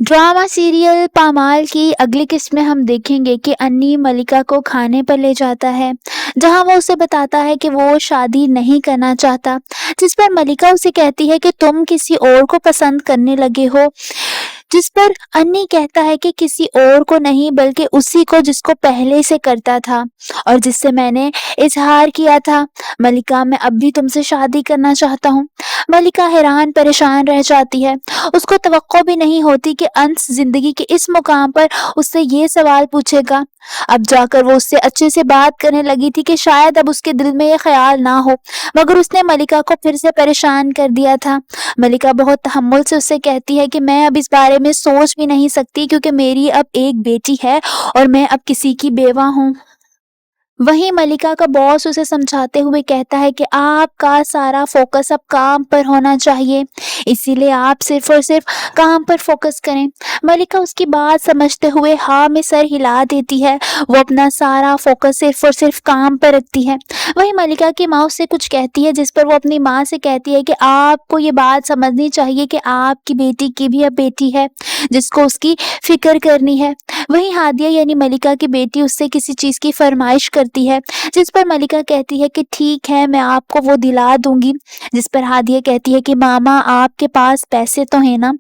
Drama serial पामाल की अगली किस्त में हम देखेंगे कि अन्नी मलिका को खाने पर ले जाता है, जहां वो उसे बताता है कि वो शादी नहीं करना चाहता, जिस पर मलिका उसे कहती है कि तुम किसी और को पसंद करने लगे हो, जिस पर अन्नी कहता है कि किसी और को नहीं बल्कि उसी को जिसको पहले से करता था और जिससे मैंने इजहार किया था। मलिका, मैं अब भी तुमसे शादी करना चाहता हूँ। मलिका हैरान परेशान रह जाती है। उसको तवक्को भी नहीं होती कि अंश जिंदगी के इस मुकाम पर उससे ये सवाल पूछेगा। अब जाकर वो उससे अच्छे से बात करने लगी थी कि शायद अब उसके दिल में ये ख्याल ना हो, मगर उसने मलिका को फिर से परेशान कर दिया था। मलिका बहुत तहम्मुल से उससे कहती है कि मैं अब इस बारे में सोच भी नहीं सकती, क्योंकि मेरी अब एक बेटी है और मैं अब किसी की बेवा हूँ। वहीं मलिका का बॉस उसे समझाते हुए कहता है कि आपका सारा फोकस अब काम पर होना चाहिए, इसीलिए आप सिर्फ और सिर्फ काम पर फोकस करें। मलिका उसकी बात समझते हुए हाँ में सर हिला देती है। वो अपना सारा फोकस सिर्फ और सिर्फ काम पर रखती है। वहीं मलिका की माँ उससे कुछ कहती है, जिस पर वो अपनी माँ से कहती है कि आपको ये बात समझनी चाहिए कि आपकी बेटी की भी अब बेटी है, जिसको उसकी फिक्र करनी है। वहीं हादिया यानी मलिका की बेटी उससे किसी चीज की फरमाइश करती है, जिस पर मलिका कहती है कि ठीक है, मैं आपको वो दिला दूंगी, जिस पर हादिया कहती है कि मामा आपके पास पैसे तो है ना।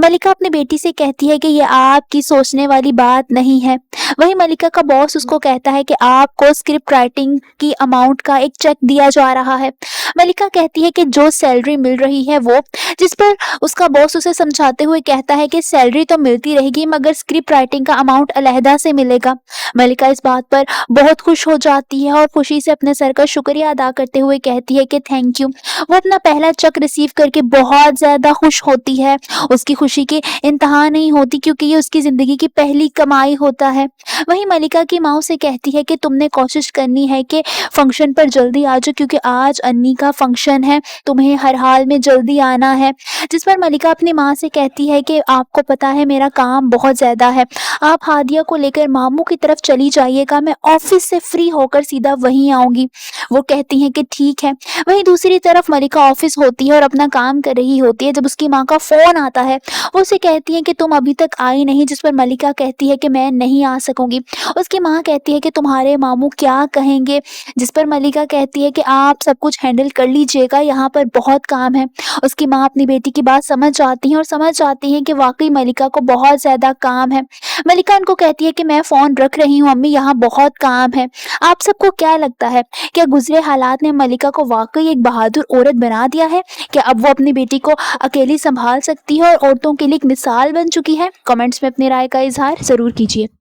मलिका अपनी बेटी से कहती है कि ये आपकी सोचने वाली बात नहीं है। वहीं मलिका का बॉस उसको कहता है कि आपको स्क्रिप्ट राइटिंग की अमाउंट का एक चेक दिया जा रहा है। मलिका कहती है कि जो सैलरी मिल रही है वो, जिस पर उसका बॉस उसे समझाते हुए कहता है कि सैलरी तो मिलती रहेगी, मगर स्क्रिप्ट राइटिंग का अमाउंट अलहदा से मिलेगा। मलिका इस बात पर बहुत खुश हो जाती है और खुशी से अपने सर का शुक्रिया अदा करते हुए कहती है कि थैंक यू। वो अपना पहला चेक रिसीव करके बहुत ज्यादा खुश होती है। उसकी खुशी की इंतहा नहीं होती, क्योंकि ये उसकी जिंदगी की पहली कमाई होता है। वहीं मलिका की माँ उसे कहती है कि तुमने कोशिश करनी है कि फंक्शन पर जल्दी आ जाओ, क्योंकि आज अन्नी का फंक्शन है, तुम्हें हर हाल में जल्दी आना है। जिस पर मलिका अपनी माँ से कहती है कि आपको पता है मेरा काम बहुत ज्यादा है, आप हादिया को लेकर मामू की तरफ चली जाइएगा, मैं ऑफिस से फ्री होकर सीधा वहीं आऊंगी। वो कहती हैं कि ठीक है। वहीं दूसरी तरफ मलिका ऑफिस होती है और अपना काम कर रही होती है, जब उसकी माँ का फोन आता है। वो उसे कहती है कि तुम अभी तक आई नहीं, जिस पर मलिका कहती है कि मैं नहीं आ सकूंगी। उसकी माँ कहती है कि तुम्हारे मामू क्या कहेंगे, जिस पर मलिका कहती है कि आप सब कुछ हैंडल कर लीजिएगा, यहाँ पर बहुत काम है। उसकी माँ अपनी बेटी की बात समझ जाती है और समझ जाती है कि वाकई मलिका को बहुत ज्यादा काम है। मलिका उनको कहती है कि मैं फोन रख रही हूँ अम्मी, यहाँ बहुत काम है। आप सबको क्या लगता है, क्या गुजरे हालात ने मलिका को वाकई एक बहादुर औरत बना दिया है? क्या अब वो अपनी बेटी को अकेली संभाल सकती है और औरतों के लिए एक मिसाल बन चुकी है? कमेंट्स में अपनी राय का इजहार जरूर कीजिए।